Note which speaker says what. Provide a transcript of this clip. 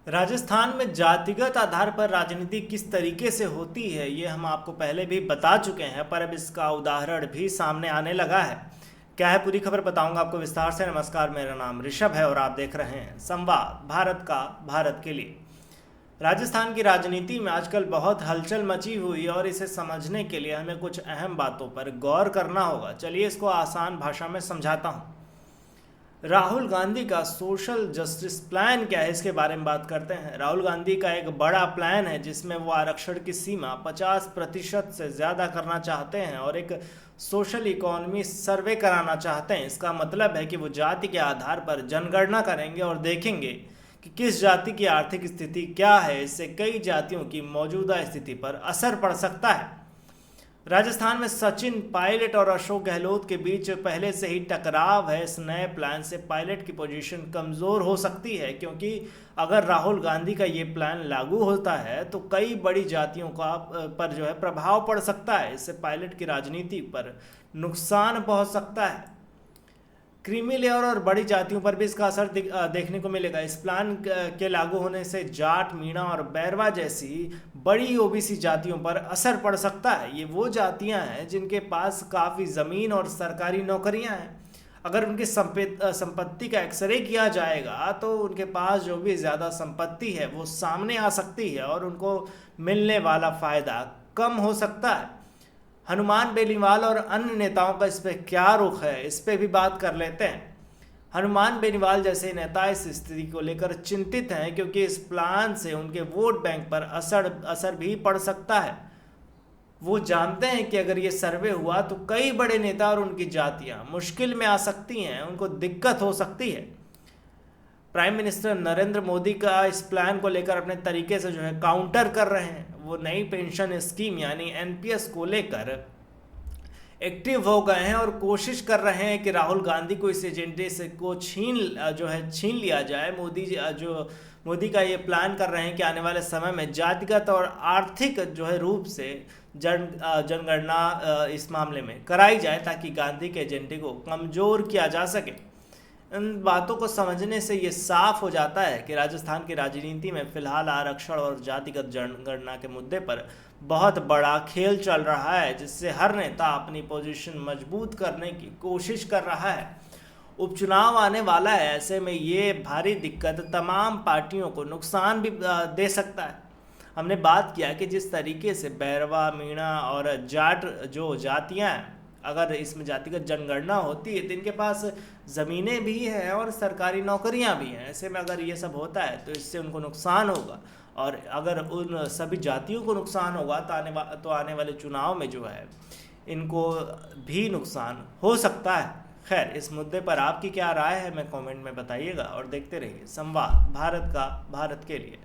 Speaker 1: राजस्थान में जातिगत आधार पर राजनीति किस तरीके से होती है ये हम आपको पहले भी बता चुके हैं, पर अब इसका उदाहरण भी सामने आने लगा है। क्या है पूरी खबर बताऊंगा आपको विस्तार से। नमस्कार, मेरा नाम ऋषभ है और आप देख रहे हैं संवाद भारत का भारत के लिए। राजस्थान की राजनीति में आजकल बहुत हलचल मची हुई है और इसे समझने के लिए हमें कुछ अहम बातों पर गौर करना होगा। चलिए इसको आसान भाषा में समझाता हूँ। राहुल गांधी का सोशल जस्टिस प्लान क्या है, इसके बारे में बात करते हैं। राहुल गांधी का एक बड़ा प्लान है जिसमें वो आरक्षण की सीमा 50% से ज़्यादा करना चाहते हैं और एक सोशल इकोनॉमी सर्वे कराना चाहते हैं। इसका मतलब है कि वो जाति के आधार पर जनगणना करेंगे और देखेंगे कि किस जाति की आर्थिक स्थिति क्या है। इससे कई जातियों की मौजूदा स्थिति पर असर पड़ सकता है। राजस्थान में सचिन पायलट और अशोक गहलोत के बीच पहले से ही टकराव है। इस नए प्लान से पायलट की पोजीशन कमज़ोर हो सकती है, क्योंकि अगर राहुल गांधी का ये प्लान लागू होता है तो कई बड़ी जातियों का पर जो है प्रभाव पड़ सकता है। इससे पायलट की राजनीति पर नुकसान पहुंच सकता है। क्रीमी लेयर और बड़ी जातियों पर भी इसका असर देखने को मिलेगा। इस प्लान के लागू होने से जाट, मीणा और बैरवा जैसी बड़ी ओबीसी जातियों पर असर पड़ सकता है। ये वो जातियां हैं जिनके पास काफ़ी ज़मीन और सरकारी नौकरियां हैं। अगर उनकी संपत्ति का एक्सरे किया जाएगा तो उनके पास जो भी ज़्यादा संपत्ति है वो सामने आ सकती है और उनको मिलने वाला फ़ायदा कम हो सकता है। हनुमान बेनीवाल और अन्य नेताओं का इस पर क्या रुख है, इस पर भी बात कर लेते हैं। हनुमान बेनीवाल जैसे नेता इस स्थिति को लेकर चिंतित हैं, क्योंकि इस प्लान से उनके वोट बैंक पर असर भी पड़ सकता है। वो जानते हैं कि अगर ये सर्वे हुआ तो कई बड़े नेता और उनकी जातियां मुश्किल में आ सकती हैं, उनको दिक्कत हो सकती है। प्राइम मिनिस्टर नरेंद्र मोदी का इस प्लान को लेकर अपने तरीके से जो है काउंटर कर रहे हैं। वो नई पेंशन स्कीम यानी एनपीएस को लेकर एक्टिव हो गए हैं और कोशिश कर रहे हैं कि राहुल गांधी को इस एजेंडे से छीन लिया जाए। मोदी का ये प्लान कर रहे हैं कि आने वाले समय में जातिगत और आर्थिक जो है रूप से जनगणना इस मामले में कराई जाए, ताकि गांधी के एजेंडे को कमज़ोर किया जा सके। इन बातों को समझने से ये साफ हो जाता है कि राजस्थान की राजनीति में फिलहाल आरक्षण और जातिगत जनगणना के मुद्दे पर बहुत बड़ा खेल चल रहा है, जिससे हर नेता अपनी पोजीशन मजबूत करने की कोशिश कर रहा है। उपचुनाव आने वाला है, ऐसे में ये भारी दिक्कत तमाम पार्टियों को नुकसान भी दे सकता है। हमने बात किया कि जिस तरीके से बैरवा, मीणा और जाट जो जातियाँ हैं, अगर इसमें जातिगत जनगणना होती है तो इनके पास ज़मीनें भी हैं और सरकारी नौकरियां भी हैं। ऐसे में अगर ये सब होता है तो इससे उनको नुकसान होगा, और अगर उन सभी जातियों को नुकसान होगा तो आने वाले चुनाव में जो है इनको भी नुकसान हो सकता है। खैर, इस मुद्दे पर आपकी क्या राय है, हमें कमेंट में बताइएगा और देखते रहिए संवाद भारत का भारत के लिए।